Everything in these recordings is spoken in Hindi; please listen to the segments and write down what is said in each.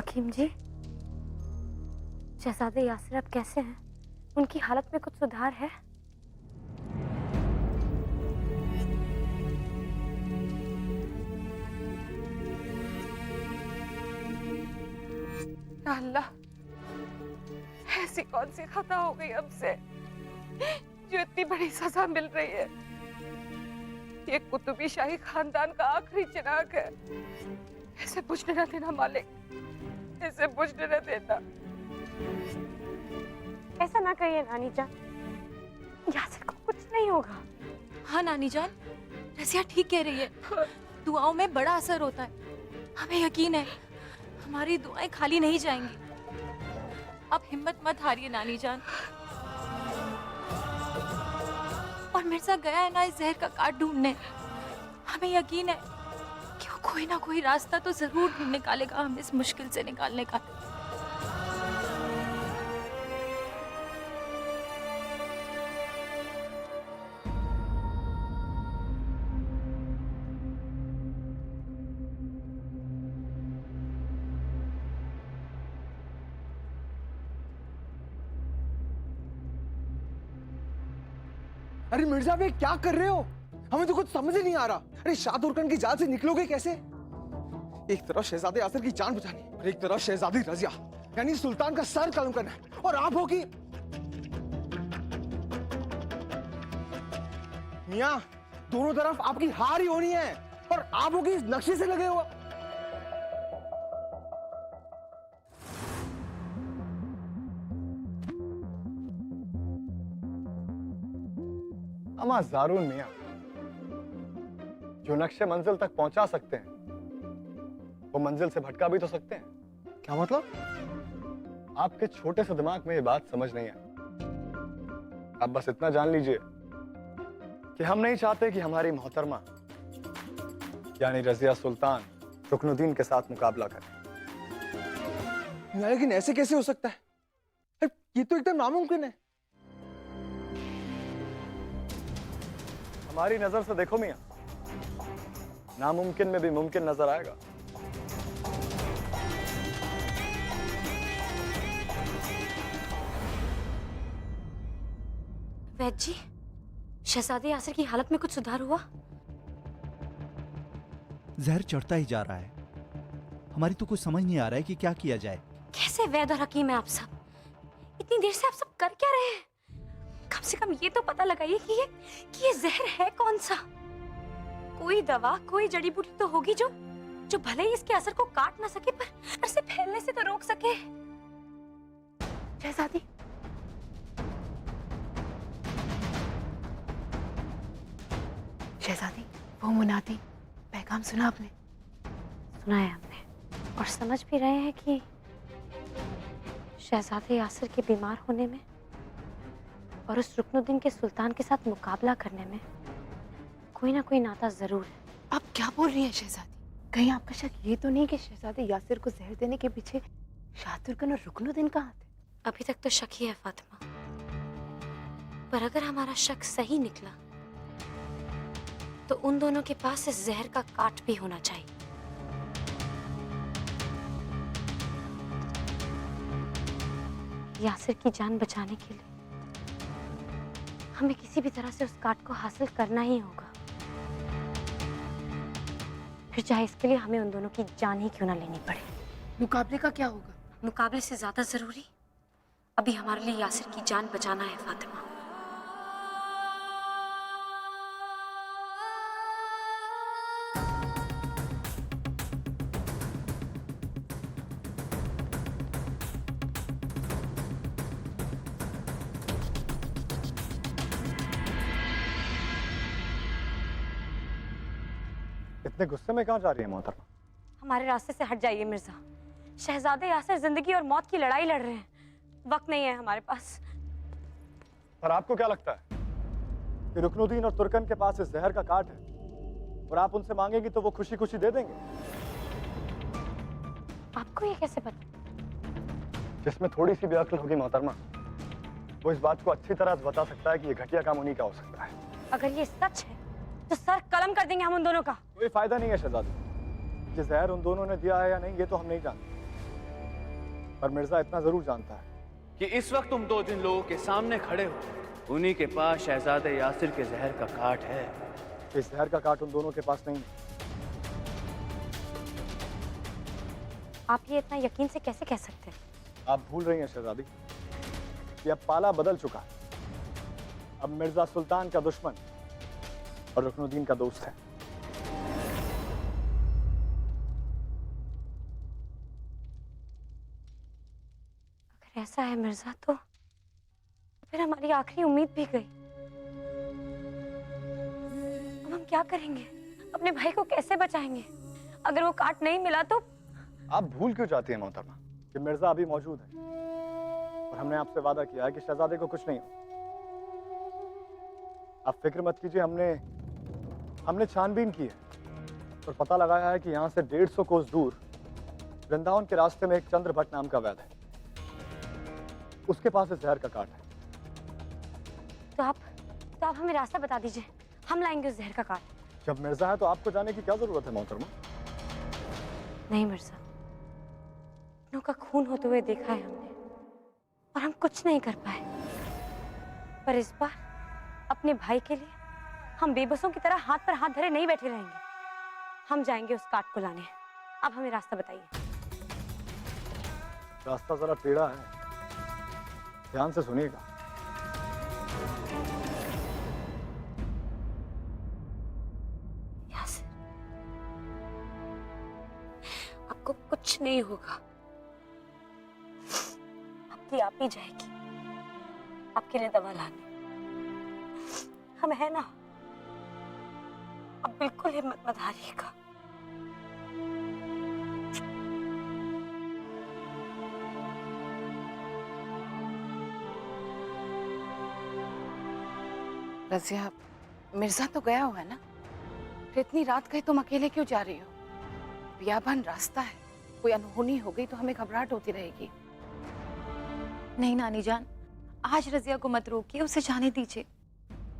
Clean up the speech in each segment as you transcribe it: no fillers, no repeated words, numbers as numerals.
हकीम जी, शहजादे यासिर अब कैसे हैं? उनकी हालत में कुछ सुधार है? या अल्लाह, ऐसी कौन सी खता हो गई हमसे जो इतनी बड़ी सजा मिल रही है। ये कुतुबी शाही खानदान का आखिरी चिराग है। इसे बुझने न देना मालिक, इसे बुझने न देना। ऐसा ना कहिए नानी जान, यासिर को कुछ नहीं होगा। हाँ नानी जान, रज़िया ठीक कह रही है। दुआओं में बड़ा असर होता है, हमें यकीन है हमारी दुआएं खाली नहीं जाएंगी। आप हिम्मत मत हारिए नानी जान। और मिर्जा गया है ना इस जहर का काट ढूंढने। हमें यकीन है कि वो कोई ना कोई रास्ता तो जरूर ढूंढ निकालेगा हमें इस मुश्किल से निकालने का। अरे मिर्जा भाई क्या कर रहे हो? हमें तो कुछ समझ ही नहीं आ रहा। अरे शाह तुर्कन की जाल से निकलोगे कैसे? एक तरफ शहजादे यासिर की जान बचानी और एक तरफ शहजादी रज़िया यानी सुल्तान का सर कलम करना है, और आप हो कि मियां दोनों तरफ आपकी हार ही होनी है और आप हो कि इस नक्शे से लगे हो। अमा ज़ारून मियां, जो नक्शे मंजिल तक पहुंचा सकते हैं वो मंजिल से भटका भी तो सकते हैं। क्या मतलब? आपके छोटे से दिमाग में ये बात समझ नहीं आई। आप बस इतना जान लीजिए कि हम नहीं चाहते कि हमारी मोहतरमा यानी रज़िया सुल्तान रुकनुद्दीन के साथ मुकाबला करे। लेकिन ऐसे कैसे हो सकता है? अरे ये तो एकदम नामुमकिन है। हमारी नजर से देखो मियां, नामुमकिन में भी मुमकिन नजर आएगा। वैद जी, शहजादे यासिर की हालत में कुछ सुधार हुआ? जहर चढ़ता ही जा रहा है। हमारी तो कुछ समझ नहीं आ रहा है कि क्या किया जाए। कैसे वैद और हकीम है आप सब? इतनी देर से आप सब कर क्या रहे हैं? कम से कम ये तो पता लगाइए कि ये जहर है कौन सा। कोई दवा, कोई जड़ी बूटी तो होगी जो भले ही इसके असर को काट ना सके पर इसे फैलने से तो रोक सके। शहजादी, शहजादी, वो मुनादी पैगाम सुना आपने? सुना है हमने, और समझ भी रहे हैं कि शहजादे यासिर के बीमार होने में और उस रुकनुद्दीन के सुल्तान के साथ मुकाबला करने में कोई ना कोई नाता जरूर है। आप क्या बोल रही हैं शहजादी? कहीं आपका शक ये तो नहीं कि शहजादे यासिर को जहर देने के पीछे शाह तुर्कन और रुकनुद्दीन का हाथ है? अभी तक तो शक ही है फातिमा, पर अगर हमारा शक सही निकला तो उन दोनों के पास इस जहर का काट भी होना चाहिए। यासिर की जान बचाने के लिए हमें किसी भी तरह से उस काट को हासिल करना ही होगा, फिर चाहे इसके लिए हमें उन दोनों की जान ही क्यों ना लेनी पड़े। मुकाबले का क्या होगा? मुकाबले से ज्यादा जरूरी अभी हमारे लिए यासिर की जान बचाना है फातिमा। इतने गुस्से में कहाँ जा रही है मोहतरमा? हमारे रास्ते से हट जाइए मिर्जा। शहजादे यासिर जिंदगी और मौत की लड़ाई लड़ रहे हैं, वक्त नहीं है हमारे पास। पर आपको क्या लगता है कि रुकनुद्दीन और तुर्कन के पास इस जहर का काट है और आप उनसे मांगेंगी तो वो खुशी खुशी दे देंगे? आपको ये कैसे पता? जिसमें थोड़ी सी भी अक्ल होगी मोहतरमा, वो इस बात को अच्छी तरह बता सकता है कि ये घटिया काम उन्हीं का हो सकता है। अगर ये सच है तो सर कलम कर देंगे हम उन दोनों का। कोई फायदा नहीं है शहजादी। ये जहर उन दोनों ने दिया है या नहीं ये तो हम नहीं जानते, पर मिर्जा इतना जरूर जानता है कि इस वक्त तुम दो जिन लोगों के सामने खड़े हो उन्हीं के पास शहजादे यासिर के जहर का काट है। इस जहर का काट उन दोनों के पास नहीं है। आप ये इतना यकीन से कैसे कह सकते हैं? आप भूल रही हैं शहजादी कि अब पाला बदल चुका है। अब मिर्जा सुल्तान का दुश्मन और रुकनुद्दीन का दोस्त है। अगर ऐसा है मिर्जा तो फिर हमारी आखिरी उम्मीद भी गई। अब हम क्या करेंगे? अपने भाई को कैसे बचाएंगे? अगर वो काट नहीं मिला तो? आप भूल क्यों जाती हैं मोहतरमा कि मिर्जा अभी मौजूद है और हमने आपसे वादा किया है कि शहजादे को कुछ नहीं हो। आप फिक्र मत कीजिए। हमने छानबीन की है और पता लगाया है कि यहाँ से 150 कोस दूर वृंदावन के रास्ते में एक चंद्र भट्ट नाम का वैद्य है। उसके पास इस जहर का काट है। तो आप हमें रास्ता बता दीजिए, हम लाएंगे उस जहर का काट। जब मिर्जा है तो आपको जाने की क्या जरूरत है मोहतरमा? नहीं मिर्जा, अपनों का खून होते हुए देखा है हमने और हम कुछ नहीं कर पाए। पर इस बार अपने भाई के लिए हम बेबसों की तरह हाथ पर हाथ धरे नहीं बैठे रहेंगे। हम जाएंगे उस काट को लाने। अब हमें रास्ता बताइए। रास्ता जरा टेढ़ा है, ध्यान से सुनिएगा। यासिर, आपको कुछ नहीं होगा। आपकी आप ही जाएगी आपके लिए दवा लाने। हम है ना, अब बिल्कुल हिम्मत मत हारिएगा। रजिया, मिर्जा तो गया हुआ है ना? फिर इतनी रात गए तुम अकेले क्यों जा रही हो? बियाबान रास्ता है, कोई अनहोनी हो गई तो हमें घबराहट होती रहेगी। नहीं नानी जान, आज रजिया को मत रोकिए, उसे जाने दीजिए।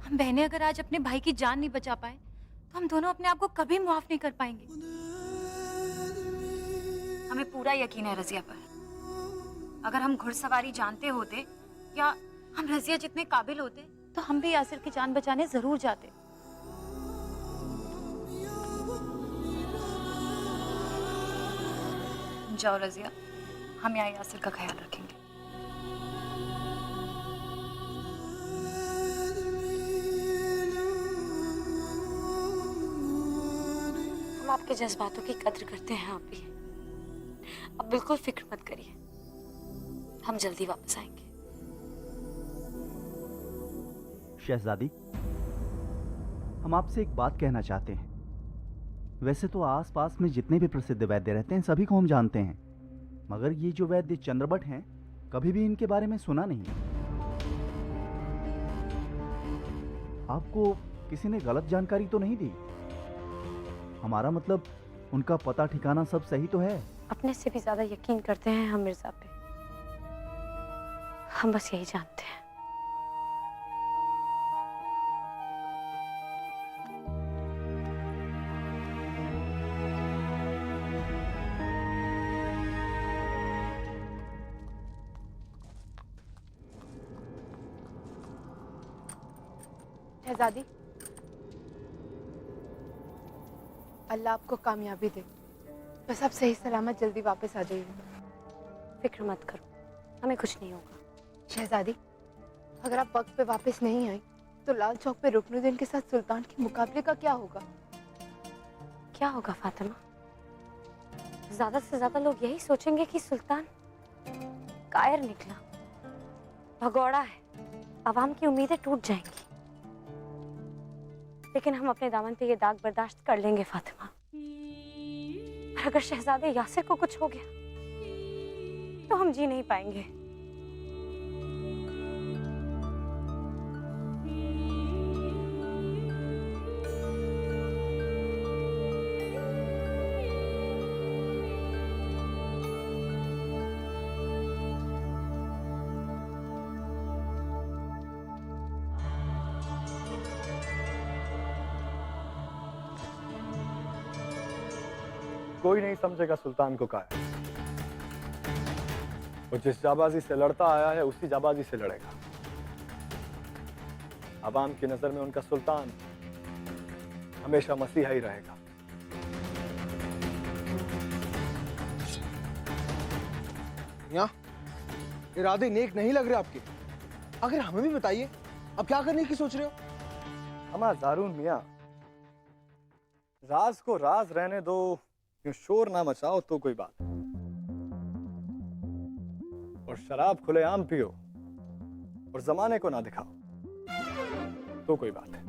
हम बहनें अगर आज अपने भाई की जान नहीं बचा पाए तो हम दोनों अपने आप को कभी माफ नहीं कर पाएंगे। हमें पूरा यकीन है रजिया पर। अगर हम घुड़सवारी जानते होते या हम रजिया जितने काबिल होते तो हम भी यासिर की जान बचाने जरूर जाते। जाओ रजिया, हम यहाँ यासिर का ख्याल रखेंगे। हम आपके जज्बातों की कद्र करते हैं। आप भी अब बिल्कुल फिक्र मत करिए, हम जल्दी वापस आएंगे। शहजादी, हम आपसे एक बात कहना चाहते हैं। वैसे तो आसपास में जितने भी प्रसिद्ध वैद्य रहते हैं सभी को हम जानते हैं, मगर ये जो वैद्य चंद्रभट्ट हैं कभी भी इनके बारे में सुना नहीं। आपको किसी ने गलत जानकारी तो नहीं दी? हमारा मतलब उनका पता ठिकाना सब सही तो है? अपने से भी ज्यादा यकीन करते हैं हम मिर्जा पे। हम बस यही जानते हैं। शहजादी, अल्लाह आपको कामयाबी दे। बस आप सही सलामत जल्दी वापस आ जाइए। फिक्र मत करो, हमें कुछ नहीं होगा। शहजादी, अगर आप वक्त पे वापस नहीं आई तो लाल चौक पे रुकनुद्दीन के साथ सुल्तान के मुकाबले का क्या होगा? क्या होगा फातिमा? ज्यादा से ज्यादा लोग यही सोचेंगे कि सुल्तान कायर निकला, भगौड़ा है, आवाम की उम्मीदें टूट जाएंगी। लेकिन हम अपने दामन पे ये दाग बर्दाश्त कर लेंगे फातिमा। और अगर शहजादे यासिर को कुछ हो गया तो हम जी नहीं पाएंगे। कोई नहीं समझेगा सुल्तान को कायर। वो जिस जाबाजी से लड़ता आया है उसी जाबाजी से लड़ेगा। अवाम की नजर में उनका सुल्तान हमेशा मसीहा ही रहेगा। मियां, इरादे नेक नहीं लग रहे आपके। अगर हमें भी बताइए, अब क्या करने की सोच रहे हो? हमारा दारून मियां, राज को राज रहने दो, यूं शोर ना मचाओ तो कोई बात, और शराब खुलेआम पियो और जमाने को ना दिखाओ तो कोई बात है।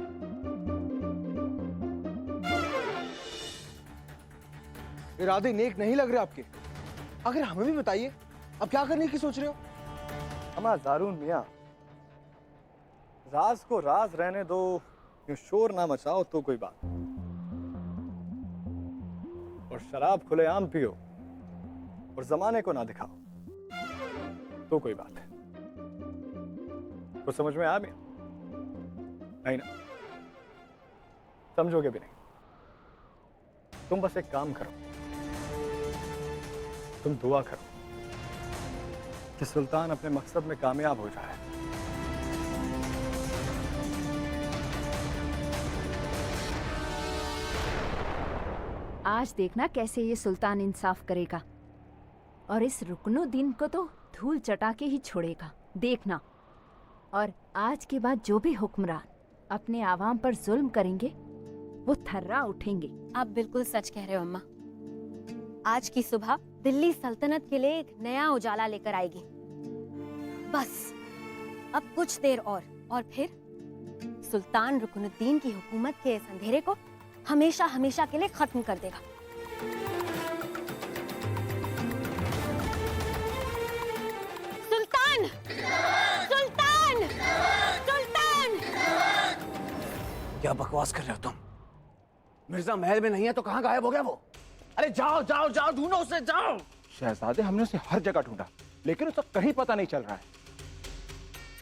इरादे नेक नहीं लग रहे आपके। अगर हमें भी बताइए, अब क्या करने की सोच रहे हो? हमारा दारून मियां, राज को राज रहने दो, यूं शोर ना मचाओ तो कोई बात, और शराब खुलेआम पियो और जमाने को ना दिखाओ तो कोई बात है। कुछ समझ में आया मियां? नहीं ना, समझोगे भी नहीं। तुम बस एक काम करो, तुम दुआ करो कि सुल्तान अपने मकसद में कामयाब हो जाए। आज देखना कैसे ये सुल्तान इंसाफ करेगा और इस रुकनुद्दीन को तो धूल चटा के ही छोड़ेगा, देखना। और आज के बाद जो भी हुक्मरान अपने आवाम पर जुल्म करेंगे वो थर्रा उठेंगे। आप बिल्कुल सच कह रहे हो अम्मा। आज की सुबह दिल्ली सल्तनत के लिए एक नया उजाला लेकर आएगी। बस अब कुछ देर और फिर सुल्तान रुकनुद्दीन की हुकूमत के इस अंधेरे को हमेशा हमेशा के लिए खत्म कर देगा। सुल्तान! सुल्तान! सुल्तान! क्या बकवास कर रहे हो तुम? मिर्जा महल में नहीं है तो कहाँ गायब हो गया वो? अरे जाओ जाओ जाओ, ढूंढो उसे, जाओ। शहजादे, हमने उसे हर जगह ढूंढा लेकिन उसे कहीं पता नहीं चल रहा है।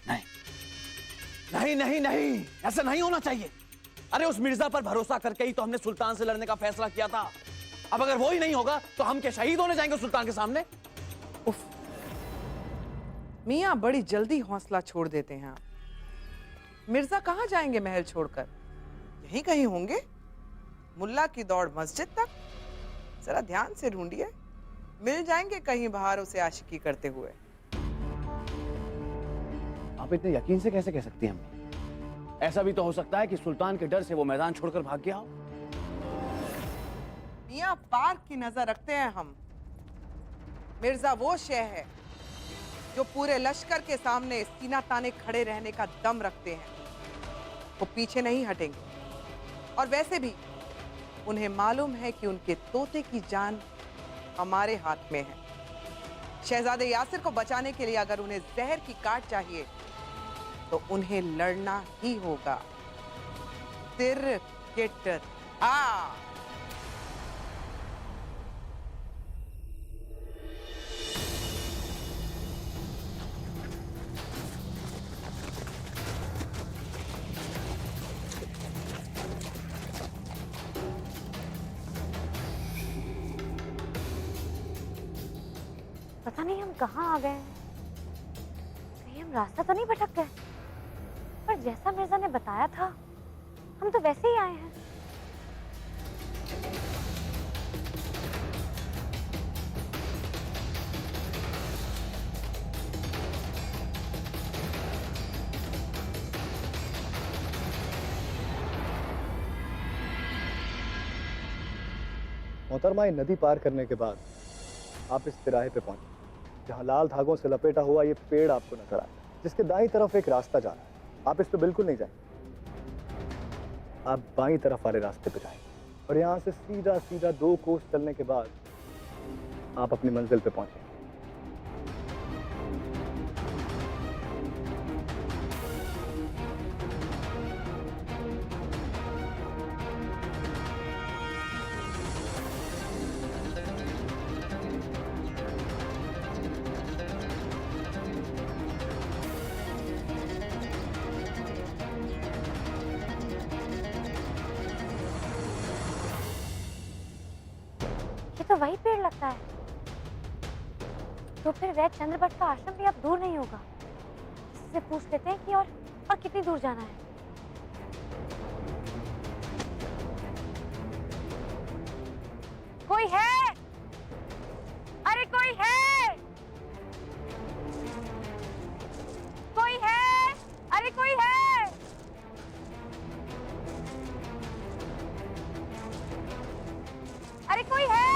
नहीं नहीं नहीं नहीं, ऐसा नहीं होना चाहिए। अरे उस मिर्जा पर भरोसा करके ही तो हमने सुल्तान से लड़ने का फैसला किया था। अब अगर वो ही नहीं होगा तो हम क्या शहीद होने जाएंगे सुल्तान के सामने? उफ, मियाँ बड़ी जल्दी हौसला छोड़ देते हैं आप। मिर्जा कहाँ जाएंगे महल छोड़कर? यहीं कहीं होंगे। मुल्ला की दौड़ मस्जिद तक, जरा ध्यान से ढूंढिए, मिल जाएंगे कहीं बाहर उसे आशिकी करते हुए। आप इतने यकीन से कैसे कह सकती हैं अम्मी? ऐसा भी तो हो सकता है कि सुल्तान के डर से वो मैदान छोड़कर भाग गया हो। मियाँ पार्क की नजर रखते हैं हम। मिर्जा वो शह है जो पूरे लश्कर के सामने सीना ताने खड़े रहने का दम रखते हैं। वो पीछे नहीं हटेंगे। और वैसे भी उन्हें मालूम है कि उनके तोते की जान हमारे हाथ में है। शहजादे यासिर को बचाने के लिए अगर उन्हें जहर की काट चाहिए तो उन्हें लड़ना ही होगा। तिर किट आ। पता नहीं हम कहाँ आ गए हैं। कहीं हम रास्ता तो नहीं भटक गए? पर जैसा मिर्जा ने बताया था हम तो वैसे ही आए हैं। मोहतरमा, ये नदी पार करने के बाद आप इस तिराहे पे पहुंचे जहां लाल धागों से लपेटा हुआ ये पेड़ आपको नजर आए, जिसके दाईं तरफ एक रास्ता जा रहा है। आप इस पे बिल्कुल नहीं जाएंगे, आप बाईं तरफ वाले रास्ते पे जाएंगे और यहाँ से सीधा सीधा 2 कोस चलने के बाद आप अपनी मंजिल पे पहुंचेंगे। ये तो वही पेड़ लगता है। तो फिर वैद्य चंद्रभट्ट का आश्रम भी अब दूर नहीं होगा। इससे पूछ लेते हैं कि और कितनी दूर जाना है। कोई है? अरे कोई है? कोई है? अरे कोई है? अरे कोई है?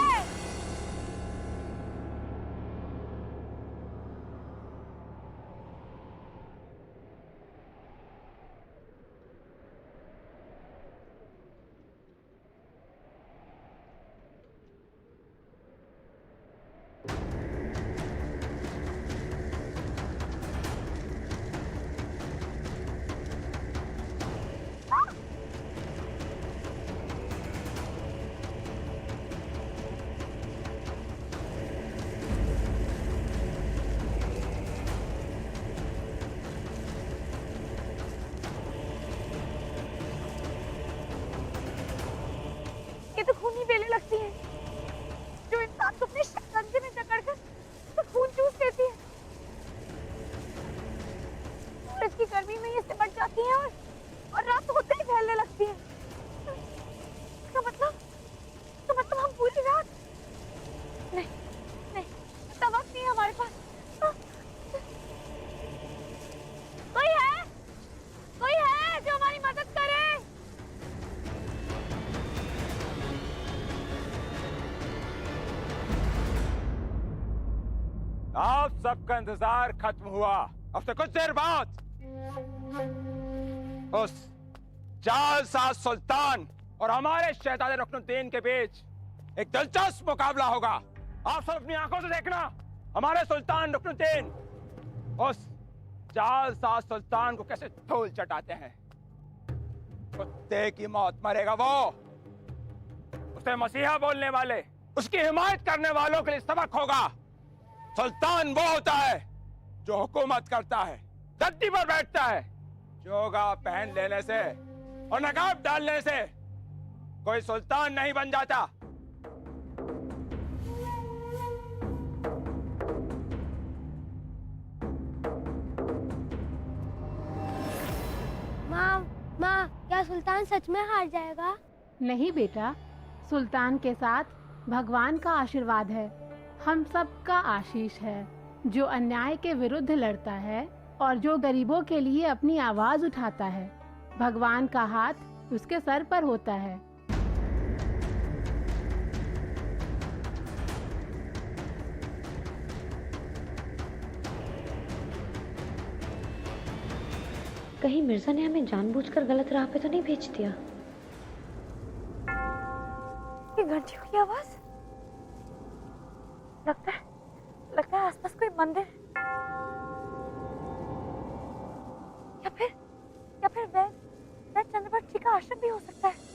ये तो खूनी बेलें लगती हैं, जो इंसान को अपने शिकंजे में जकड़कर तो खून चूस लेती है। सूरज की गर्मी में ये सिमट जाती हैं और रात होते ही फैलने लगती है। इसका मतलब हम पूरी रात नहीं, इतना वक्त नहीं है हमारे पास। कोई है जो हमारी मदद करे? आप सबका इंतजार खत्म हुआ। अब से कुछ देर बाद उस जालसाज सुल्तान और हमारे शहजादे रुकनुद्दीन के बीच एक दिलचस्प मुकाबला होगा। आप सब अपनी आंखों से देखना, हमारे सुल्तान रुकनुद्दीन उस जालसाज सुल्तान को कैसे धूल चटाते हैं। कुत्ते की मौत मरेगा वो। उसे मसीहा बोलने वाले, उसकी हिमायत करने वालों के लिए सबक होगा। सुल्तान वो होता है जो हुकूमत करता है, गद्दी पर बैठता है। जोगा पहन लेने से और नकाब डालने से कोई सुल्तान नहीं बन जाता। माँ, क्या सुल्तान सच में हार जाएगा? नहीं बेटा, सुल्तान के साथ भगवान का आशीर्वाद है, हम सब का आशीष है। जो अन्याय के विरुद्ध लड़ता है और जो गरीबों के लिए अपनी आवाज उठाता है, भगवान का हाथ उसके सर पर होता है। कहीं मिर्जा ने हमें जानबूझकर गलत राह पे तो नहीं भेज दिया? ये घंटियों की आवाज, लगता है आसपास कोई मंदिर या फिर वैद्य चंद्रभट्ट जी का आश्रम भी हो सकता है।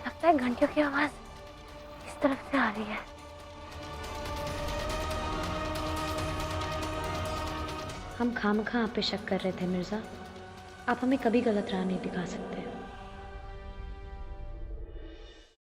लगता है घंटियों की आवाज इस तरफ से आ रही है। हम खामखा आप पे शक कर रहे थे मिर्जा। आप हमें कभी गलत राह नहीं दिखा सकते।